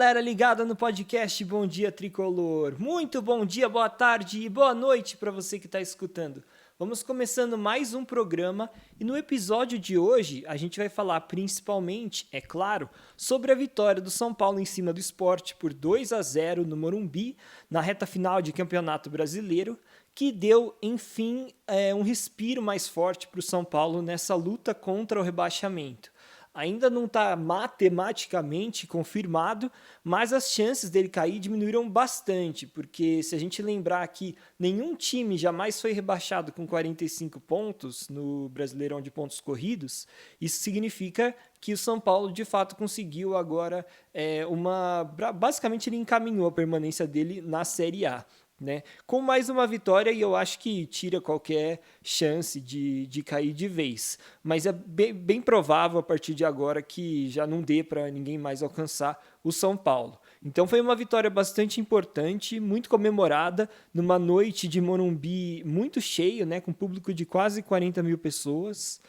galera ligada no podcast Bom Dia Tricolor. Muito bom dia, boa tarde e boa noite para você que está escutando. Vamos começando mais um programa e no episódio de hoje a gente vai falar principalmente, é claro, sobre a vitória do São Paulo em cima do Sport por 2-0 no Morumbi, na reta final de Campeonato Brasileiro, que deu, enfim, um respiro mais forte para o São Paulo nessa luta contra o rebaixamento. Ainda não está matematicamente confirmado, mas as chances dele cair diminuíram bastante, porque se a gente lembrar que nenhum time jamais foi rebaixado com 45 pontos no Brasileirão de pontos corridos, isso significa que o São Paulo de fato conseguiu agora basicamente ele encaminhou a permanência dele na Série A. Né? Com mais uma vitória, e eu acho que tira qualquer chance de cair de vez. Mas é bem provável a partir de agora que já não dê para ninguém mais alcançar o São Paulo. Então foi uma vitória bastante importante, muito comemorada, numa noite de Morumbi muito cheio, né? Com público de quase 40 mil pessoas.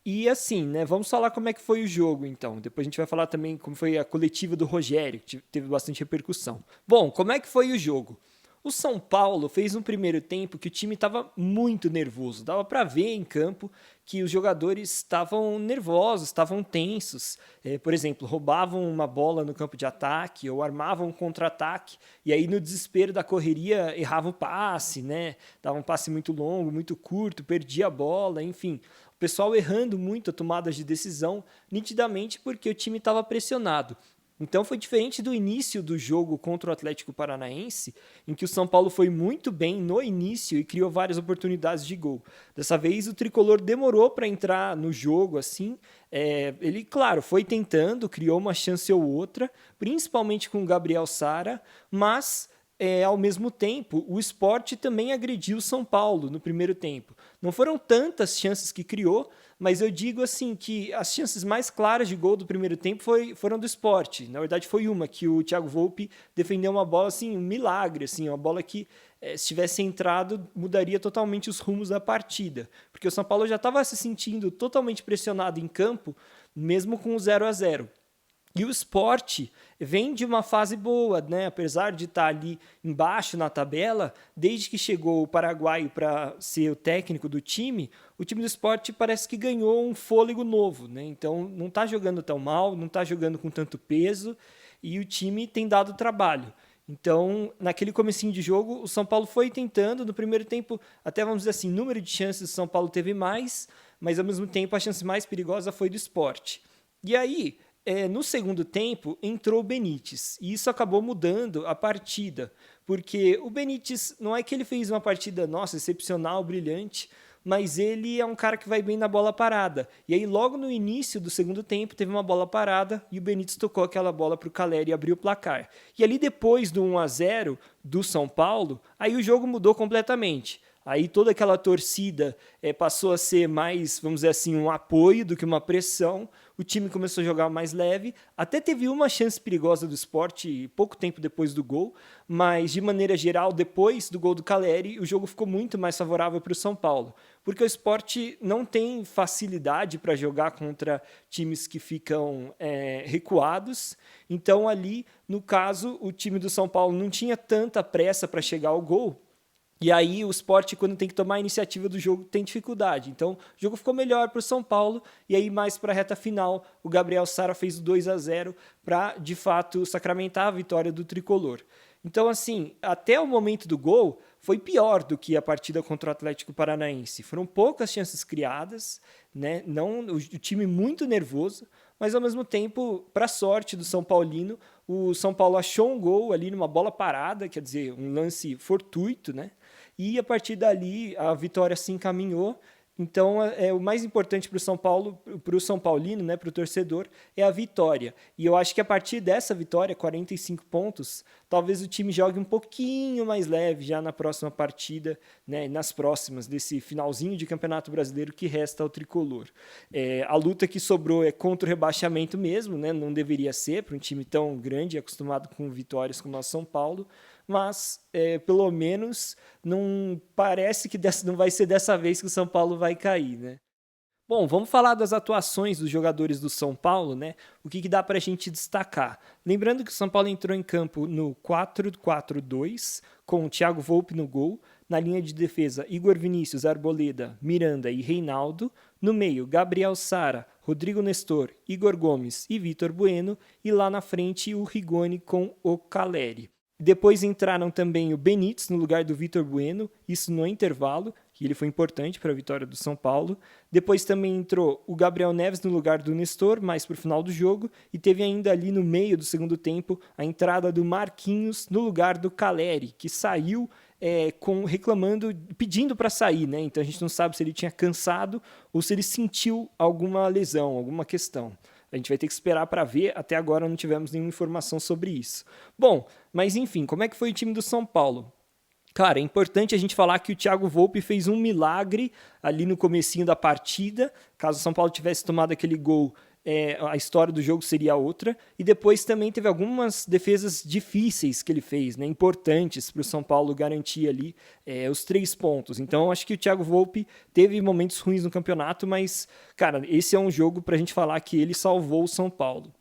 E assim, né, vamos falar como é que foi o jogo, então. Depois a gente vai falar também como foi a coletiva do Rogério, que teve bastante repercussão. Bom, como é que foi o jogo? O São Paulo fez um primeiro tempo que o time estava muito nervoso. Dava para ver em campo que os jogadores estavam nervosos, estavam tensos. Por exemplo, roubavam uma bola no campo de ataque ou armavam um contra-ataque. E aí, no desespero da correria, erravam o passe, né? Dava um passe muito longo, muito curto, perdia a bola, enfim. O pessoal errando muito a tomada de decisão, nitidamente porque o time estava pressionado. Então foi diferente do início do jogo contra o Atlético Paranaense, em que o São Paulo foi muito bem no início e criou várias oportunidades de gol. Dessa vez o Tricolor demorou para entrar no jogo, assim. Ele, claro, foi tentando, criou uma chance ou outra, principalmente com o Gabriel Sara, mas ao mesmo tempo, o Sport também agrediu o São Paulo no primeiro tempo. Não foram tantas chances que criou, mas eu digo assim que as chances mais claras de gol do primeiro tempo foram do Sport. Na verdade, foi uma que o Thiago Volpi defendeu uma bola assim, um milagre, assim, uma bola que se tivesse entrado mudaria totalmente os rumos da partida, porque o São Paulo já estava se sentindo totalmente pressionado em campo, mesmo com o 0-0. E o Sport vem de uma fase boa, né? Apesar de estar ali embaixo na tabela, desde que chegou o paraguaio para ser o técnico do time, o time do Sport parece que ganhou um fôlego novo, né? Então não está jogando tão mal, não está jogando com tanto peso e o time tem dado trabalho. Então, naquele comecinho de jogo, o São Paulo foi tentando, no primeiro tempo, até vamos dizer assim, número de chances o São Paulo teve mais, mas ao mesmo tempo a chance mais perigosa foi do Sport. E aí, no segundo tempo, entrou o Benítez, e isso acabou mudando a partida, porque o Benítez não é que ele fez uma partida, nossa, excepcional, brilhante, mas ele é um cara que vai bem na bola parada. E aí, logo no início do segundo tempo, teve uma bola parada e o Benítez tocou aquela bola para o Calleri e abriu o placar. E ali, depois do 1-0 do São Paulo, aí o jogo mudou completamente. Aí toda aquela torcida passou a ser mais, vamos dizer assim, um apoio do que uma pressão. O time começou a jogar mais leve. Até teve uma chance perigosa do Sport pouco tempo depois do gol, mas de maneira geral, depois do gol do Calleri, o jogo ficou muito mais favorável para o São Paulo, porque o Sport não tem facilidade para jogar contra times que ficam recuados. Então ali, no caso, o time do São Paulo não tinha tanta pressa para chegar ao gol. E aí o Sport, quando tem que tomar a iniciativa do jogo, tem dificuldade. Então, o jogo ficou melhor para o São Paulo. E aí, mais para a reta final, o Gabriel Sara fez o 2-0 para, de fato, sacramentar a vitória do Tricolor. Então, assim, até o momento do gol, foi pior do que a partida contra o Atlético Paranaense. Foram poucas chances criadas, né? Não, o time muito nervoso, mas, ao mesmo tempo, para a sorte do São Paulino, o São Paulo achou um gol ali numa bola parada, quer dizer, um lance fortuito, né? E a partir dali a vitória se encaminhou. Então, o mais importante para o São Paulo, para o São Paulino, né, para o torcedor, é a vitória. E eu acho que a partir dessa vitória, 45 pontos, talvez o time jogue um pouquinho mais leve já na próxima partida, né, nas próximas, desse finalzinho de Campeonato Brasileiro que resta ao Tricolor. A luta que sobrou é contra o rebaixamento mesmo, né, não deveria ser para um time tão grande, acostumado com vitórias como o São Paulo, mas pelo menos não parece que não vai ser dessa vez que o São Paulo vai cair, né? Bom, vamos falar das atuações dos jogadores do São Paulo, né? O que dá para a gente destacar? Lembrando que o São Paulo entrou em campo no 4-4-2, com o Thiago Volpi no gol. Na linha de defesa, Igor Vinícius, Arboleda, Miranda e Reinaldo. No meio, Gabriel Sara, Rodrigo Nestor, Igor Gomes e Vitor Bueno. E lá na frente, o Rigoni com o Caleri. Depois entraram também o Benítez no lugar do Vitor Bueno, isso no intervalo, que ele foi importante para a vitória do São Paulo. Depois também entrou o Gabriel Neves no lugar do Nestor, mais para o final do jogo. E teve ainda ali no meio do segundo tempo a entrada do Marquinhos no lugar do Caleri, que saiu reclamando, pedindo para sair, né? Então a gente não sabe se ele tinha cansado ou se ele sentiu alguma lesão, alguma questão. A gente vai ter que esperar para ver, até agora não tivemos nenhuma informação sobre isso. Bom, mas enfim, como é que foi o time do São Paulo? Cara, é importante a gente falar que o Thiago Volpi fez um milagre ali no comecinho da partida. Caso o São Paulo tivesse tomado aquele gol, a história do jogo seria outra. E depois também teve algumas defesas difíceis que ele fez, né, importantes para o São Paulo garantir ali os 3 pontos. Então, acho que o Thiago Volpi teve momentos ruins no campeonato, mas, cara, esse é um jogo para a gente falar que ele salvou o São Paulo.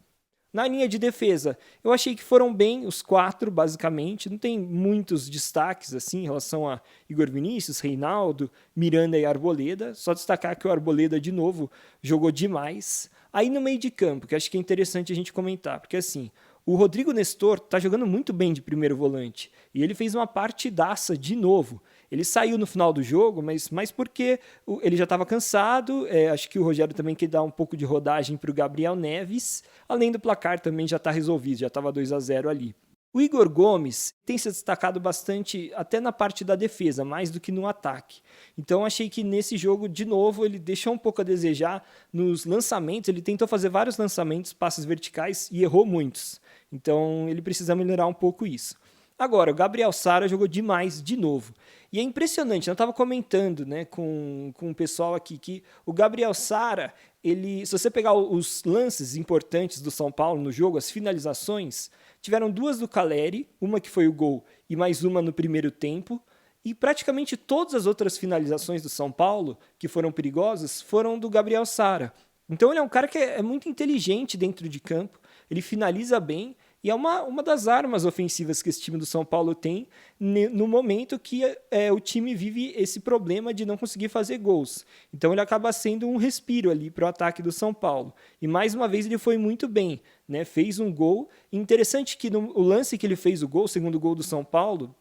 Na linha de defesa, eu achei que foram bem os 4, basicamente. Não tem muitos destaques assim em relação a Igor Vinícius, Reinaldo, Miranda e Arboleda. Só destacar que o Arboleda, de novo, jogou demais. Aí no meio de campo, que acho que é interessante a gente comentar, porque assim, o Rodrigo Nestor tá jogando muito bem de primeiro volante. E ele fez uma partidaça de novo. Ele saiu no final do jogo, mas porque ele já estava cansado. Acho que o Rogério também quer dar um pouco de rodagem para o Gabriel Neves. Além do placar também já está resolvido, já estava 2-0 ali. O Igor Gomes tem se destacado bastante até na parte da defesa, mais do que no ataque. Então achei que nesse jogo, de novo, ele deixou um pouco a desejar nos lançamentos. Ele tentou fazer vários lançamentos, passes verticais, e errou muitos. Então ele precisa melhorar um pouco isso. Agora, o Gabriel Sara jogou demais de novo. E é impressionante, eu estava comentando, né, com o pessoal aqui que o Gabriel Sara, se você pegar os lances importantes do São Paulo no jogo, as finalizações, tiveram 2 do Caleri, uma que foi o gol e mais uma no primeiro tempo, e praticamente todas as outras finalizações do São Paulo, que foram perigosas, foram do Gabriel Sara. Então ele é um cara que é muito inteligente dentro de campo, ele finaliza bem, e é uma das armas ofensivas que esse time do São Paulo tem no momento que o time vive esse problema de não conseguir fazer gols. Então ele acaba sendo um respiro ali para o ataque do São Paulo. E mais uma vez ele foi muito bem, né? Fez um gol. Interessante que o lance que ele fez o gol, o segundo gol do São Paulo,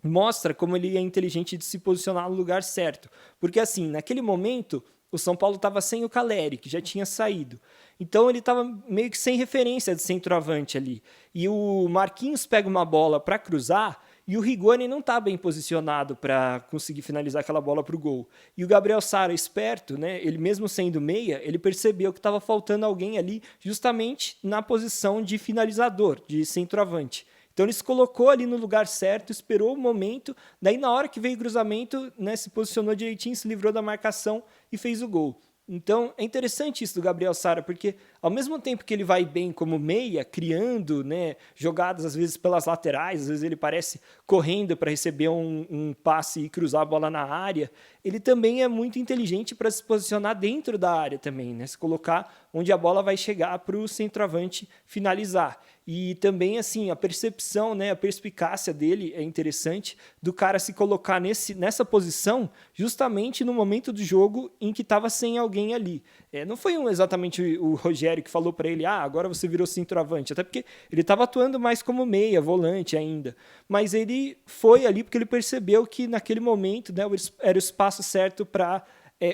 mostra como ele é inteligente de se posicionar no lugar certo. Porque assim, naquele momento, o São Paulo estava sem o Caleri, que já tinha saído. Então ele estava meio que sem referência de centroavante ali. E o Marquinhos pega uma bola para cruzar e o Rigoni não está bem posicionado para conseguir finalizar aquela bola para o gol. E o Gabriel Sara, esperto, né, ele mesmo sendo meia, ele percebeu que estava faltando alguém ali justamente na posição de finalizador, de centroavante. Então ele se colocou ali no lugar certo, esperou o momento, daí na hora que veio o cruzamento, né, se posicionou direitinho, se livrou da marcação e fez o gol. Então é interessante isso do Gabriel Sara, porque ao mesmo tempo que ele vai bem como meia, criando, né, jogadas às vezes pelas laterais, às vezes ele parece correndo para receber um passe e cruzar a bola na área, ele também é muito inteligente para se posicionar dentro da área também, né, se colocar onde a bola vai chegar para o centroavante finalizar. E também, assim, a percepção, né, a perspicácia dele é interessante, do cara se colocar nessa posição justamente no momento do jogo em que estava sem alguém ali. Não foi exatamente o Rogério que falou para ele, agora você virou centroavante, até porque ele estava atuando mais como meia, volante ainda. Mas ele foi ali porque ele percebeu que naquele momento, né, era o espaço certo para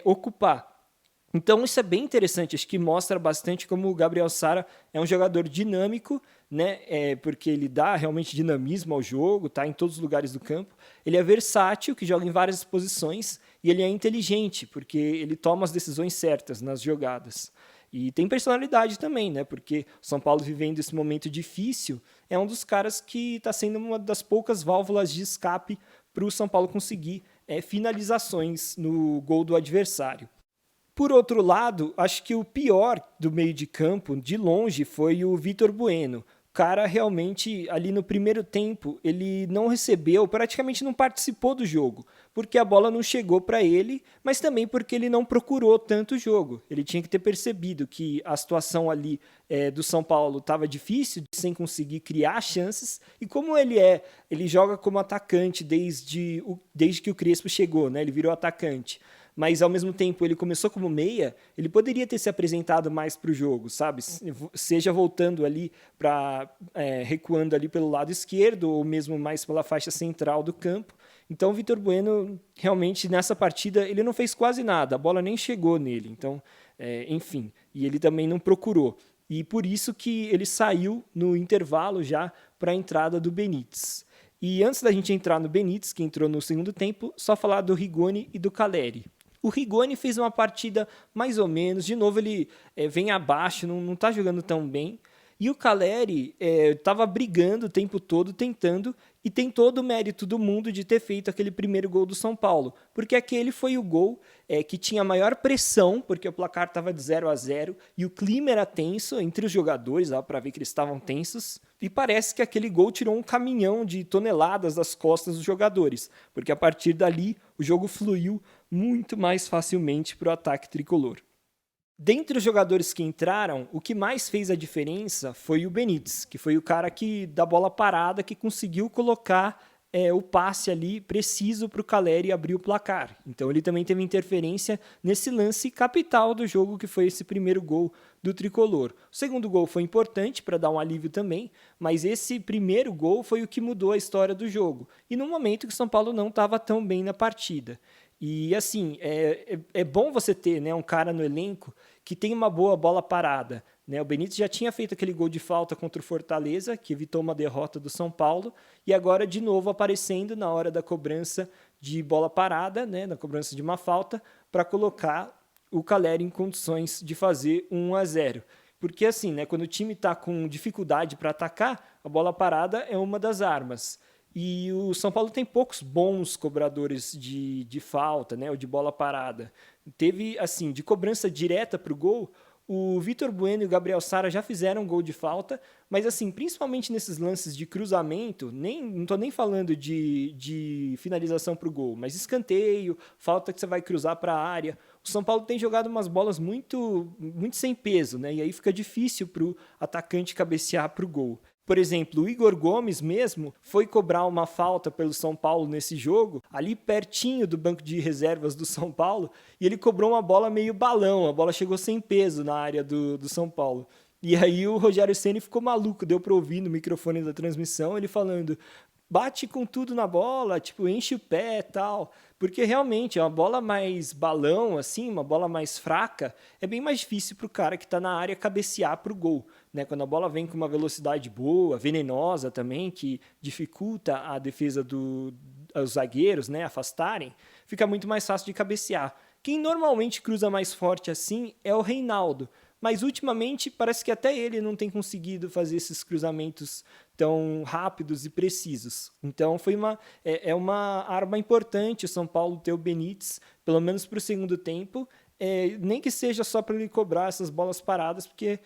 ocupar. Então isso é bem interessante, acho que mostra bastante como o Gabriel Sara é um jogador dinâmico, né? Porque ele dá realmente dinamismo ao jogo, tá em todos os lugares do campo. Ele é versátil, que joga em várias posições, e ele é inteligente, porque ele toma as decisões certas nas jogadas. E tem personalidade também, né? Porque o São Paulo, vivendo esse momento difícil, é um dos caras que está sendo uma das poucas válvulas de escape para o São Paulo conseguir finalizações no gol do adversário. Por outro lado, acho que o pior do meio de campo, de longe, foi o Vitor Bueno, cara realmente, ali no primeiro tempo, ele não recebeu, praticamente não participou do jogo, porque a bola não chegou para ele, mas também porque ele não procurou tanto o jogo. Ele tinha que ter percebido que a situação ali do São Paulo estava difícil, sem conseguir criar chances, e como ele joga como atacante desde que o Crespo chegou, né? Ele virou atacante. Mas ao mesmo tempo ele começou como meia, ele poderia ter se apresentado mais para o jogo, sabe? Seja voltando ali recuando ali pelo lado esquerdo ou mesmo mais pela faixa central do campo. Então o Vitor Bueno realmente nessa partida ele não fez quase nada, a bola nem chegou nele. Então, enfim, e ele também não procurou. E por isso que ele saiu no intervalo já para a entrada do Benítez. E antes da gente entrar no Benítez, que entrou no segundo tempo, só falar do Rigoni e do Caleri. O Rigoni fez uma partida mais ou menos, de novo ele vem abaixo, não está jogando tão bem. E o Caleri estava brigando o tempo todo, tentando, e tem todo o mérito do mundo de ter feito aquele primeiro gol do São Paulo, porque aquele foi o gol que tinha maior pressão, porque o placar estava de 0-0 e o clima era tenso entre os jogadores, para ver que eles estavam tensos, e parece que aquele gol tirou um caminhão de toneladas das costas dos jogadores, porque a partir dali o jogo fluiu muito mais facilmente para o ataque tricolor. Dentre os jogadores que entraram, o que mais fez a diferença foi o Benítez, que foi o cara da bola parada que conseguiu colocar o passe ali preciso para o Caleri abrir o placar. Então ele também teve interferência nesse lance capital do jogo, que foi esse primeiro gol do tricolor. O segundo gol foi importante para dar um alívio também, mas esse primeiro gol foi o que mudou a história do jogo. E no momento que o São Paulo não estava tão bem na partida. E assim, é bom você ter, né, um cara no elenco que tem uma boa bola parada, né? O Benítez já tinha feito aquele gol de falta contra o Fortaleza, que evitou uma derrota do São Paulo, e agora de novo aparecendo na hora da cobrança de bola parada, né, na cobrança de uma falta, para colocar o Caleri em condições de fazer 1-0. Porque assim, né, quando o time está com dificuldade para atacar, a bola parada é uma das armas. E o São Paulo tem poucos bons cobradores de falta, né, ou de bola parada. Teve, assim, de cobrança direta para o gol, o Vitor Bueno e o Gabriel Sara já fizeram gol de falta, mas, assim, principalmente nesses lances de cruzamento, não estou nem falando de finalização para o gol, mas escanteio, falta que você vai cruzar para a área. O São Paulo tem jogado umas bolas muito, muito sem peso, né, e aí fica difícil para o atacante cabecear para o gol. Por exemplo, o Igor Gomes mesmo foi cobrar uma falta pelo São Paulo nesse jogo, ali pertinho do banco de reservas do São Paulo, e ele cobrou uma bola meio balão, a bola chegou sem peso na área do São Paulo. E aí o Rogério Ceni ficou maluco, deu para ouvir no microfone da transmissão ele falando: bate com tudo na bola, tipo, enche o pé e tal. Porque realmente, uma bola mais balão, assim, uma bola mais fraca, é bem mais difícil para o cara que está na área cabecear para o gol, né? Quando a bola vem com uma velocidade boa, venenosa também, que dificulta a defesa dos zagueiros, né, afastarem, fica muito mais fácil de cabecear. Quem normalmente cruza mais forte assim é o Reinaldo, mas ultimamente parece que até ele não tem conseguido fazer esses cruzamentos tão rápidos e precisos. Então foi uma arma importante o São Paulo ter o Benítez, pelo menos para o segundo tempo, nem que seja só para ele cobrar essas bolas paradas, porque,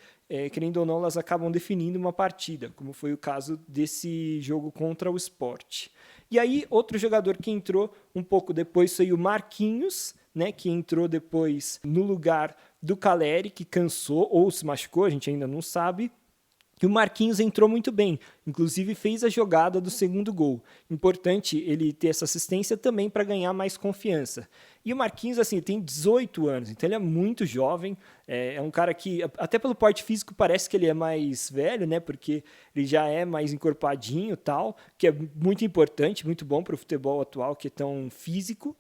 querendo ou não, elas acabam definindo uma partida, como foi o caso desse jogo contra o Sport. E aí, outro jogador que entrou um pouco depois foi o Marquinhos, né, que entrou depois no lugar do Caleri, que cansou ou se machucou, a gente ainda não sabe. E o Marquinhos entrou muito bem, inclusive fez a jogada do segundo gol. Importante ele ter essa assistência também para ganhar mais confiança. E o Marquinhos, assim, tem 18 anos, então ele é muito jovem, é um cara que, até pelo porte físico, parece que ele é mais velho, né, porque ele já é mais encorpadinho e tal, que é muito importante, muito bom para o futebol atual, que é tão físico.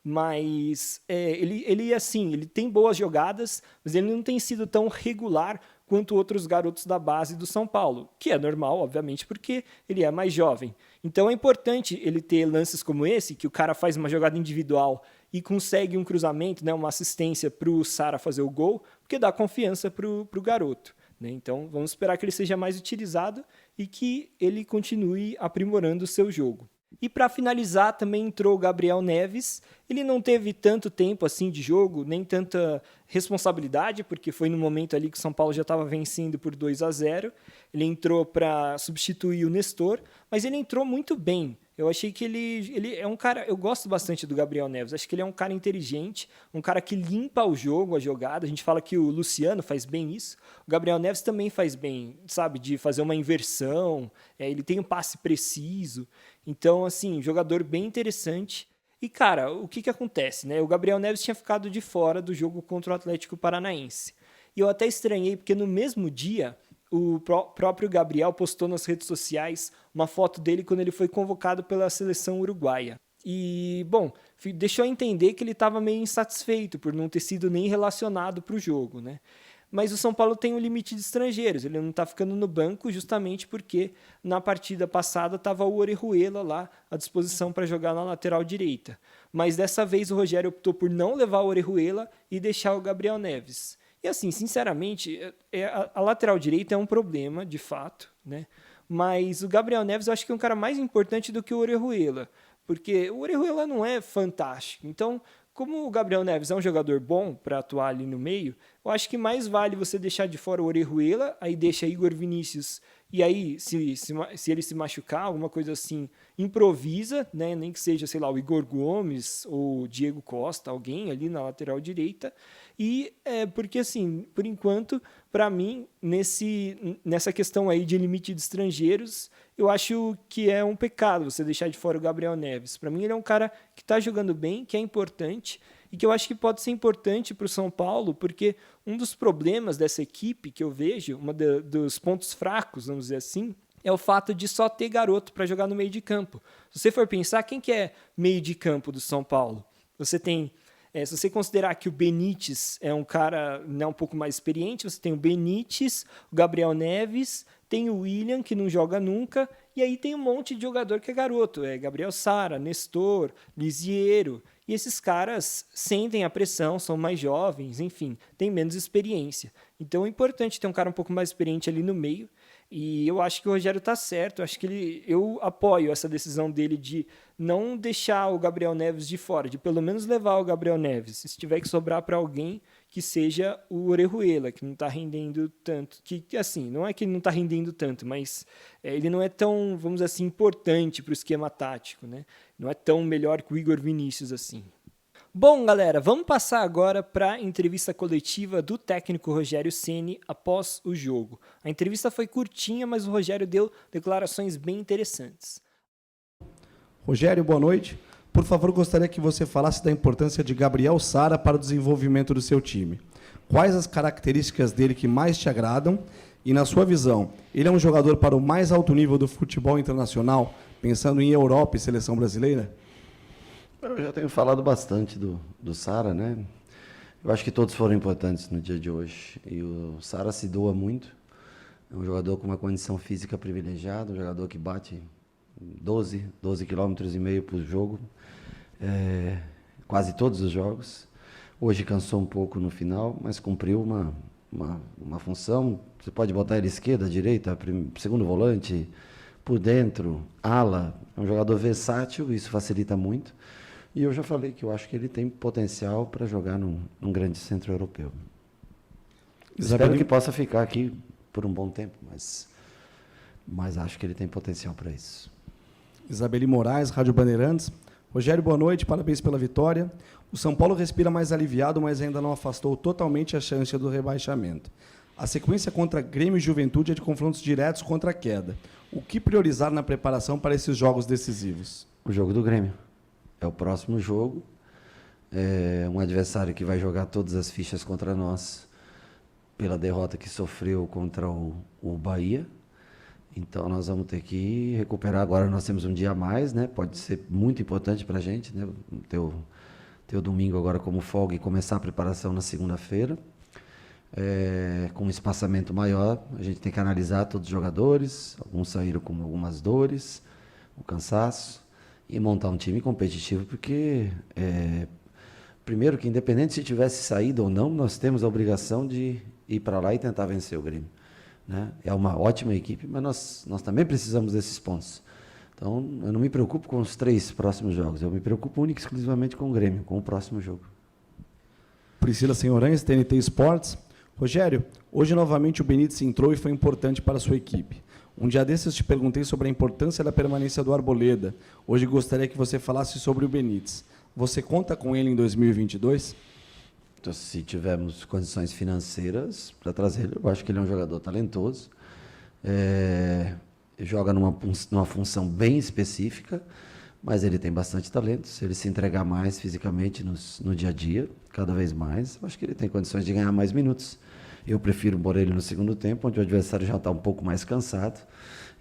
Mas ele tem boas jogadas, mas ele não tem sido tão regular quanto outros garotos da base do São Paulo, que é normal, obviamente, porque ele é mais jovem. Então é importante ele ter lances como esse, que o cara faz uma jogada individual e consegue um cruzamento, né, uma assistência para o Sara fazer o gol, porque dá confiança para o garoto, né? Então vamos esperar que ele seja mais utilizado e que ele continue aprimorando o seu jogo. E para finalizar, também entrou o Gabriel Neves. Ele não teve tanto tempo assim de jogo, nem tanta responsabilidade, porque foi no momento ali que o São Paulo já estava vencendo por 2-0. Ele entrou para substituir o Nestor, mas ele entrou muito bem. Eu achei que ele é um cara... Eu gosto bastante do Gabriel Neves. Acho que ele é um cara inteligente, um cara que limpa o jogo, a jogada. A gente fala que o Luciano faz bem isso. O Gabriel Neves também faz bem, sabe? De fazer uma inversão. Ele tem um passe preciso. Então, assim, jogador bem interessante. E, cara, o que acontece, né? O Gabriel Neves tinha ficado de fora do jogo contra o Atlético Paranaense. E eu até estranhei, porque no mesmo dia o próprio Gabriel postou nas redes sociais uma foto dele quando ele foi convocado pela seleção uruguaia. E, bom, deixou entender que ele estava meio insatisfeito por não ter sido nem relacionado para o jogo, né? Mas o São Paulo tem um limite de estrangeiros, ele não está ficando no banco justamente porque na partida passada estava o Orejuela lá à disposição para jogar na lateral direita. Mas dessa vez o Rogério optou por não levar o Orejuela e deixar o Gabriel Neves. E assim, sinceramente, a lateral direita é um problema, de fato, né? Mas o Gabriel Neves eu acho que é um cara mais importante do que o Orejuela, porque o Orejuela não é fantástico. Então, como o Gabriel Neves é um jogador bom para atuar ali no meio, eu acho que mais vale você deixar de fora o Orejuela, aí deixa Igor Vinícius, e aí, se ele se machucar, alguma coisa assim, improvisa, né? Nem que seja, sei lá, o Igor Gomes ou o Diego Costa, alguém ali na lateral direita. E porque, assim, por enquanto, para mim, nessa questão aí de limite de estrangeiros, eu acho que é um pecado você deixar de fora o Gabriel Neves. Para mim, ele é um cara que está jogando bem, que é importante, e que eu acho que pode ser importante para o São Paulo, porque um dos problemas dessa equipe que eu vejo, dos pontos fracos, vamos dizer assim, é o fato de só ter garoto para jogar no meio de campo. Se você for pensar, quem que é meio de campo do São Paulo? Você tem... se você considerar que o Benítez é um cara, né, um pouco mais experiente, você tem o Benítez, o Gabriel Neves, tem o William, que não joga nunca, e aí tem um monte de jogador que é garoto. Gabriel Sara, Nestor, Lisiero. E esses caras sentem a pressão, são mais jovens, enfim, têm menos experiência. Então é importante ter um cara um pouco mais experiente ali no meio. E eu acho que o Rogério está certo. Eu apoio essa decisão dele de não deixar o Gabriel Neves de fora, de pelo menos levar o Gabriel Neves. Se tiver que sobrar para alguém, que seja o Orejuela, que não está rendendo tanto. Que assim, não é que ele não está rendendo tanto, mas ele não é tão, vamos dizer assim, importante para o esquema tático, né? Não é tão melhor que o Igor Vinícius assim. Bom, galera, vamos passar agora para a entrevista coletiva do técnico Rogério Ceni após o jogo. A entrevista foi curtinha, mas o Rogério deu declarações bem interessantes. Rogério, boa noite. Por favor, gostaria que você falasse da importância de Gabriel Sara para o desenvolvimento do seu time. Quais as características dele que mais te agradam? E, na sua visão, ele é um jogador para o mais alto nível do futebol internacional, pensando em Europa e seleção brasileira? Eu já tenho falado bastante do Sara, né? Eu acho que todos foram importantes no dia de hoje. E o Sara se doa muito. É um jogador com uma condição física privilegiada, um jogador que bate 12 km e meio por jogo, quase todos os jogos. Hoje cansou um pouco no final, mas cumpriu uma função. Você pode botar ele esquerda, direita, segundo volante, por dentro, ala. É um jogador versátil, isso facilita muito. E eu já falei que eu acho que ele tem potencial para jogar num grande centro europeu. Espero que possa ficar aqui por um bom tempo, mas acho que ele tem potencial para isso. Isabeli Moraes, Rádio Bandeirantes. Rogério, boa noite, parabéns pela vitória. O São Paulo respira mais aliviado, mas ainda não afastou totalmente a chance do rebaixamento. A sequência contra Grêmio e Juventude é de confrontos diretos contra a queda. O que priorizar na preparação para esses jogos decisivos? O jogo do Grêmio. É o próximo jogo. É um adversário que vai jogar todas as fichas contra nós pela derrota que sofreu contra o Bahia. Então nós vamos ter que recuperar. Agora nós temos um dia a mais, né? Pode ser muito importante para a gente, né? Ter o domingo agora como folga e começar a preparação na segunda-feira. Com um espaçamento maior, a gente tem que analisar todos os jogadores. Alguns saíram com algumas dores, o cansaço, e montar um time competitivo, porque primeiro que independente se tivesse saído ou não, nós temos a obrigação de ir para lá e tentar vencer o Grêmio, né? É uma ótima equipe, mas nós também precisamos desses pontos. Então, eu não me preocupo com os 3 próximos jogos, eu me preocupo única e exclusivamente com o Grêmio, com o próximo jogo. Priscila Senhorães, TNT Esportes. Rogério, hoje novamente o Benítez entrou e foi importante para a sua equipe. Um dia desses eu te perguntei sobre a importância da permanência do Arboleda. Hoje gostaria que você falasse sobre o Benítez. Você conta com ele em 2022? Então, se tivermos condições financeiras para trazer ele, eu acho que ele é um jogador talentoso. Joga numa função bem específica, mas ele tem bastante talento. Se ele se entregar mais fisicamente no dia a dia, cada vez mais, eu acho que ele tem condições de ganhar mais minutos. Eu prefiro pôr ele no segundo tempo, onde o adversário já está um pouco mais cansado,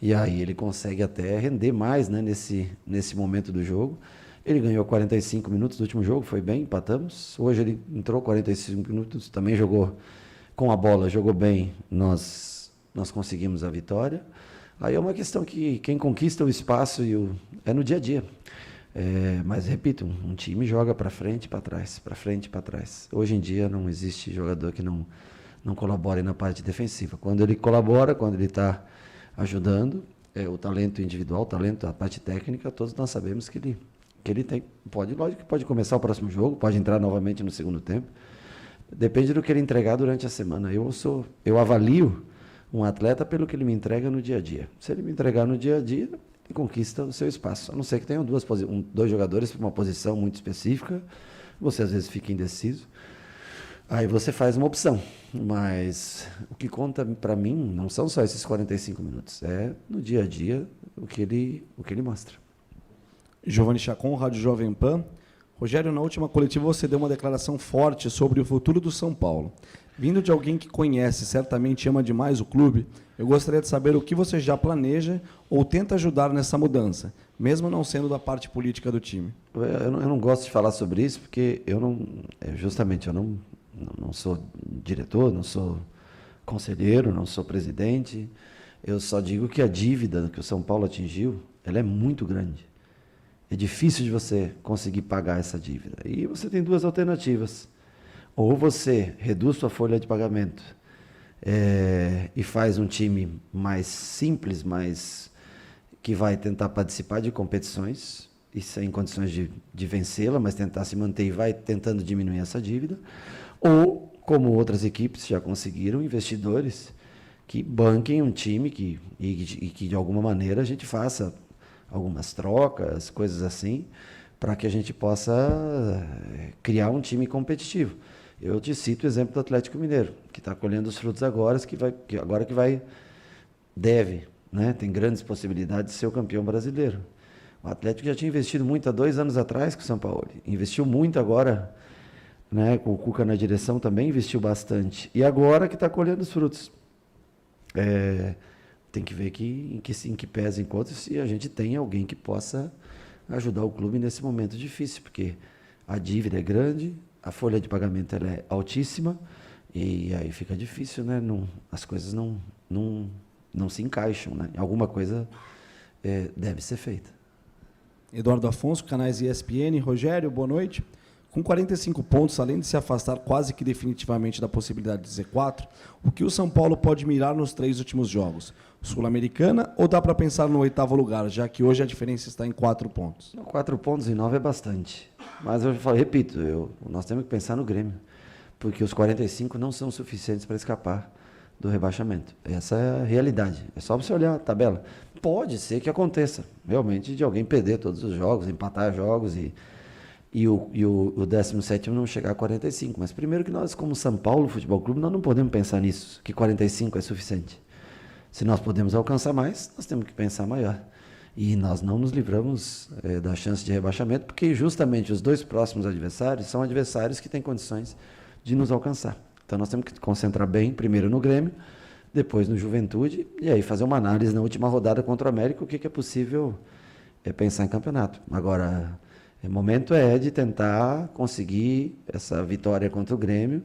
e aí ele consegue até render mais, né, nesse momento do jogo. Ele ganhou 45 minutos do último jogo, foi bem, empatamos. Hoje ele entrou 45 minutos, também jogou com a bola, jogou bem, nós conseguimos a vitória. Aí é uma questão que quem conquista o espaço é no dia a dia. Mas, repito, um time joga para frente e para trás, para frente e para trás. Hoje em dia não existe jogador que não colabore na parte defensiva. Quando ele colabora, quando ele está ajudando, o talento individual, a parte técnica, todos nós sabemos que ele tem. Lógico que pode começar o próximo jogo, pode entrar novamente no segundo tempo. Depende do que ele entregar durante a semana. Eu avalio um atleta pelo que ele me entrega no dia a dia. Se ele me entregar no dia a dia, ele conquista o seu espaço. A não ser que tenham dois jogadores para uma posição muito específica, você às vezes fica indeciso. Aí você faz uma opção. Mas o que conta para mim não são só esses 45 minutos, é no dia a dia o que ele mostra. Giovanni Chacon, Rádio Jovem Pan. Rogério, na última coletiva você deu uma declaração forte sobre o futuro do São Paulo. Vindo de alguém que conhece, certamente ama demais o clube, eu gostaria de saber o que você já planeja ou tenta ajudar nessa mudança, mesmo não sendo da parte política do time. Eu não gosto de falar sobre isso, porque eu não sou diretor, não sou conselheiro, não sou presidente. Eu só digo que a dívida que o São Paulo atingiu, ela é muito grande. É difícil de você conseguir pagar essa dívida. E você tem 2 alternativas. Ou você reduz sua folha de pagamento e faz um time mais simples, que vai tentar participar de competições e sem condições de vencê-la, mas tentar se manter e vai tentando diminuir essa dívida. Ou, como outras equipes já conseguiram, investidores que banquem um time e que de alguma maneira a gente faça algumas trocas, coisas assim, para que a gente possa criar um time competitivo. Eu te cito o exemplo do Atlético Mineiro, que está colhendo os frutos agora, deve, né, tem grandes possibilidades de ser o campeão brasileiro. O Atlético já tinha investido muito há 2 anos atrás com o São Paulo, investiu muito agora, né, com o Cuca na direção também investiu bastante, e agora que está colhendo os frutos. Tem que ver em que pesa enquanto se a gente tem alguém que possa ajudar o clube nesse momento difícil, porque a dívida é grande, a folha de pagamento ela é altíssima, e aí fica difícil, né? As coisas não se encaixam, né? Alguma coisa deve ser feita. Eduardo Afonso, canais ESPN. Rogério, boa noite. Com 45 pontos, além de se afastar quase que definitivamente da possibilidade de Z4, o que o São Paulo pode mirar nos 3 últimos jogos? Sul-Americana ou dá para pensar no 8º lugar, já que hoje a diferença está em 4 pontos? 4 pontos em 9 é bastante. Mas eu repito, nós temos que pensar no Grêmio, porque os 45 não são suficientes para escapar do rebaixamento. Essa é a realidade. É só você olhar a tabela. Pode ser que aconteça, realmente, de alguém perder todos os jogos, empatar jogos e o 17º não chegar a 45. Mas primeiro que nós, como São Paulo Futebol Clube, nós não podemos pensar nisso, que 45 é suficiente. Se nós podemos alcançar mais, nós temos que pensar maior. E nós não nos livramos da chance de rebaixamento, porque justamente os 2 próximos adversários são adversários que têm condições de nos alcançar. Então nós temos que concentrar bem, primeiro no Grêmio, depois no Juventude, e aí fazer uma análise na última rodada contra o América, o que é possível pensar em campeonato. Agora, o momento é de tentar conseguir essa vitória contra o Grêmio,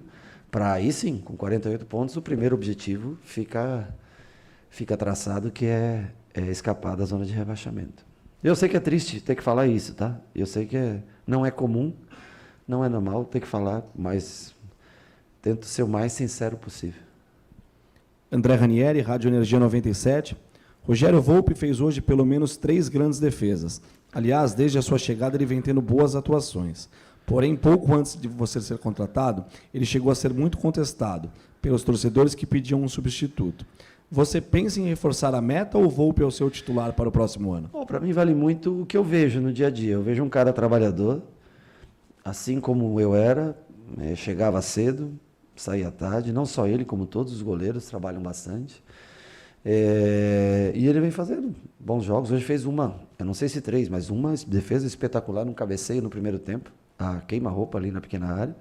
para aí sim, com 48 pontos, o primeiro objetivo fica traçado, que é escapar da zona de rebaixamento. Eu sei que é triste ter que falar isso, tá? Eu sei que não é comum, não é normal ter que falar, mas tento ser o mais sincero possível. André Ranieri, Rádio Energia 97. Rogério Volpi fez hoje pelo menos 3 grandes defesas. Aliás, desde a sua chegada ele vem tendo boas atuações. Porém, pouco antes de você ser contratado, ele chegou a ser muito contestado pelos torcedores que pediam um substituto. Você pensa em reforçar a meta ou o Volpi é o seu titular para o próximo ano? Para mim vale muito o que eu vejo no dia a dia. Eu vejo um cara trabalhador, assim como eu era, chegava cedo, saía tarde, não só ele, como todos os goleiros trabalham bastante. E ele vem fazendo bons jogos. Hoje fez eu não sei se 3, mas uma defesa espetacular, num cabeceio no primeiro tempo, a queima-roupa ali na pequena área.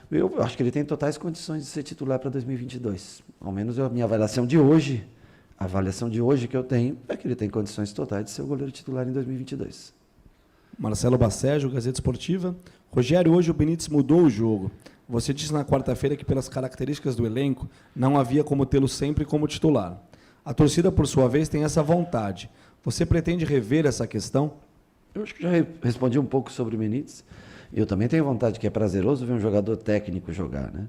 Eu acho que ele tem totais condições de ser titular para 2022. Ao menos a minha avaliação de hoje, que eu tenho, é que ele tem condições totais de ser o goleiro titular em 2022. Marcelo Bacejo, Gazeta Esportiva. Rogério, hoje o Benítez mudou o jogo. Você disse na quarta-feira que pelas características do elenco, não havia como tê-lo sempre como titular. A torcida, por sua vez, tem essa vontade. Você pretende rever essa questão? Eu acho que já respondi um pouco sobre o Benítez. Eu também tenho vontade, que é prazeroso ver um jogador técnico jogar, né?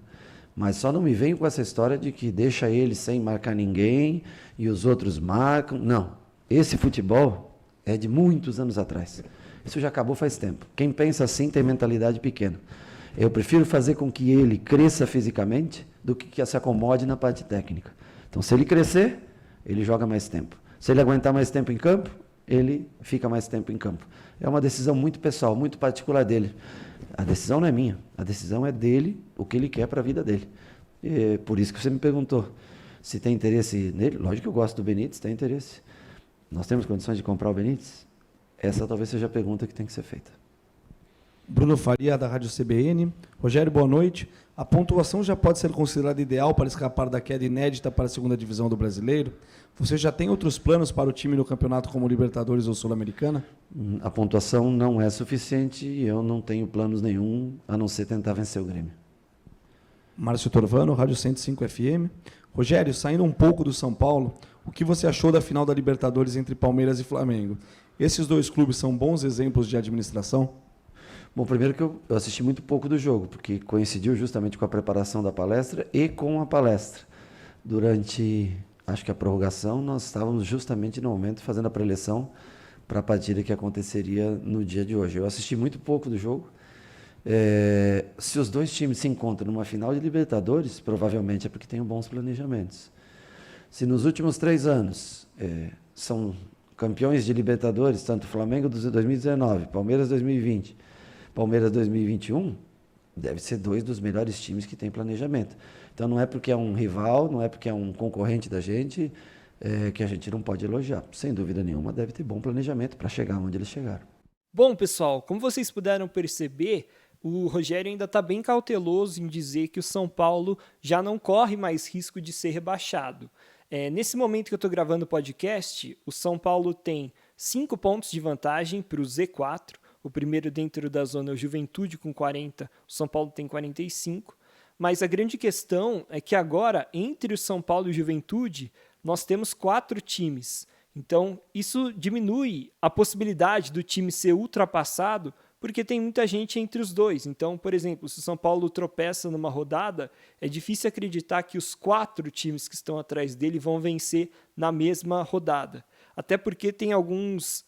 Mas só não me venho com essa história de que deixa ele sem marcar ninguém e os outros marcam. Não. Esse futebol é de muitos anos atrás. Isso já acabou faz tempo. Quem pensa assim tem mentalidade pequena. Eu prefiro fazer com que ele cresça fisicamente do que se acomode na parte técnica. Então, se ele crescer, ele joga mais tempo. Se ele aguentar mais tempo em campo, ele fica mais tempo em campo. É uma decisão muito pessoal, muito particular dele. A decisão não é minha, a decisão é dele, o que ele quer para a vida dele. E por isso que você me perguntou se tem interesse nele. Lógico que eu gosto do Benítez, tem interesse. Nós temos condições de comprar o Benítez? Essa talvez seja a pergunta que tem que ser feita. Bruno Faria, da Rádio CBN. Rogério, boa noite. A pontuação já pode ser considerada ideal para escapar da queda inédita para a segunda divisão do Brasileiro? Você já tem outros planos para o time no campeonato como Libertadores ou Sul-Americana? A pontuação não é suficiente e eu não tenho planos nenhum, a não ser tentar vencer o Grêmio. Márcio Torvano, Rádio 105 FM. Rogério, saindo um pouco do São Paulo, o que você achou da final da Libertadores entre Palmeiras e Flamengo? Esses dois clubes são bons exemplos de administração? Bom, primeiro que eu assisti muito pouco do jogo, porque coincidiu justamente com a preparação da palestra e com a palestra. Durante, acho que a prorrogação, nós estávamos justamente no momento fazendo a preleção para a partida que aconteceria no dia de hoje. Eu assisti muito pouco do jogo. Se os dois times se encontram numa final de Libertadores, provavelmente é porque tem bons planejamentos. Se nos últimos 3 anos são campeões de Libertadores, tanto Flamengo de 2019, Palmeiras 2020, Palmeiras 2021, deve ser 2 dos melhores times que tem planejamento. Então não é porque é um rival, não é porque é um concorrente da gente, que a gente não pode elogiar. Sem dúvida nenhuma, deve ter bom planejamento para chegar onde eles chegaram. Bom, pessoal, como vocês puderam perceber, o Rogério ainda está bem cauteloso em dizer que o São Paulo já não corre mais risco de ser rebaixado. Nesse momento que eu estou gravando o podcast, o São Paulo tem 5 pontos de vantagem para o Z4. O primeiro dentro da zona é o Juventude com 40, o São Paulo tem 45. Mas a grande questão é que agora, entre o São Paulo e o Juventude, nós temos 4 times. Então, isso diminui a possibilidade do time ser ultrapassado, porque tem muita gente entre os dois. Então, por exemplo, se o São Paulo tropeça numa rodada, é difícil acreditar que os 4 times que estão atrás dele vão vencer na mesma rodada. Até porque tem algumas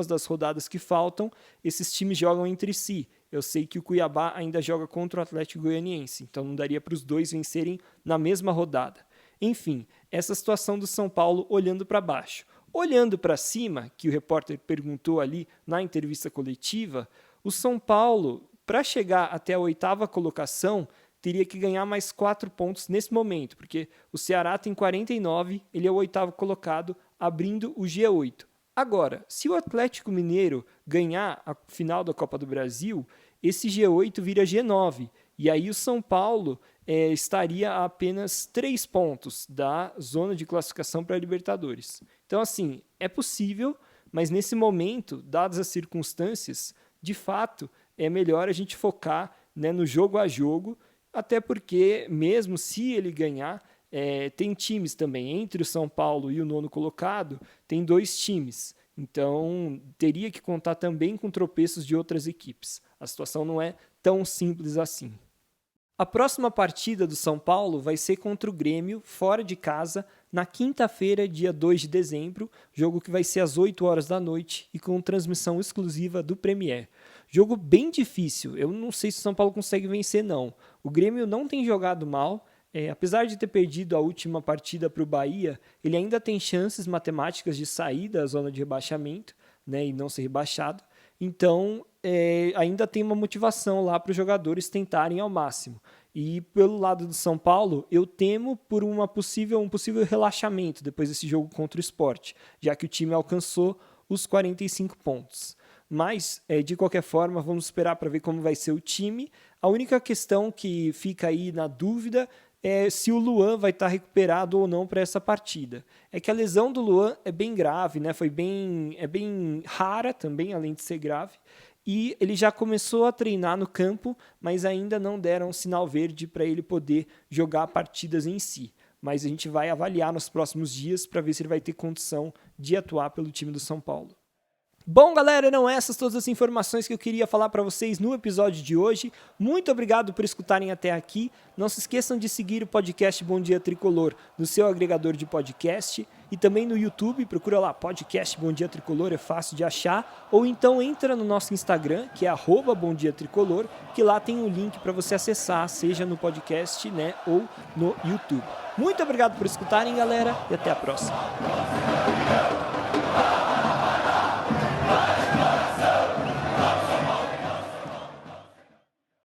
das rodadas que faltam, esses times jogam entre si. Eu sei que o Cuiabá ainda joga contra o Atlético Goianiense, então não daria para os dois vencerem na mesma rodada. Enfim, essa situação do São Paulo olhando para baixo. Olhando para cima, que o repórter perguntou ali na entrevista coletiva, o São Paulo, para chegar até a 8ª colocação, teria que ganhar mais 4 pontos nesse momento, porque o Ceará tem 49, ele é o 8º colocado, abrindo o G8. Agora, se o Atlético Mineiro ganhar a final da Copa do Brasil, esse G8 vira G9, e aí o São Paulo estaria a apenas 3 pontos da zona de classificação para a Libertadores. Então, assim, é possível, mas nesse momento, dadas as circunstâncias, de fato, é melhor a gente focar, né, no jogo a jogo, até porque, mesmo se ele ganhar, tem times também, entre o São Paulo e o 9º colocado, tem 2 times. Então, teria que contar também com tropeços de outras equipes. A situação não é tão simples assim. A próxima partida do São Paulo vai ser contra o Grêmio, fora de casa, na quinta-feira, dia 2 de dezembro, jogo que vai ser às 8 horas da noite e com transmissão exclusiva do Premier. Jogo bem difícil, eu não sei se o São Paulo consegue vencer não. O Grêmio não tem jogado mal, apesar de ter perdido a última partida para o Bahia, ele ainda tem chances matemáticas de sair da zona de rebaixamento, né, e não ser rebaixado. Então, ainda tem uma motivação lá para os jogadores tentarem ao máximo. E pelo lado do São Paulo, eu temo por um possível relaxamento depois desse jogo contra o Sport, já que o time alcançou os 45 pontos. Mas, de qualquer forma, vamos esperar para ver como vai ser o time. A única questão que fica aí na dúvida é se o Luan vai estar recuperado ou não para essa partida. É que a lesão do Luan é bem grave, né? É bem rara também, além de ser grave. E ele já começou a treinar no campo, mas ainda não deram um sinal verde para ele poder jogar partidas em si. Mas a gente vai avaliar nos próximos dias para ver se ele vai ter condição de atuar pelo time do São Paulo. Bom, galera, eram essas todas as informações que eu queria falar para vocês no episódio de hoje. Muito obrigado por escutarem até aqui. Não se esqueçam de seguir o podcast Bom Dia Tricolor no seu agregador de podcast e também no YouTube. Procura lá, podcast Bom Dia Tricolor, é fácil de achar. Ou então entra no nosso Instagram, que é @BomDiaTricolor, que lá tem um link para você acessar, seja no podcast, né, ou no YouTube. Muito obrigado por escutarem, galera, e até a próxima.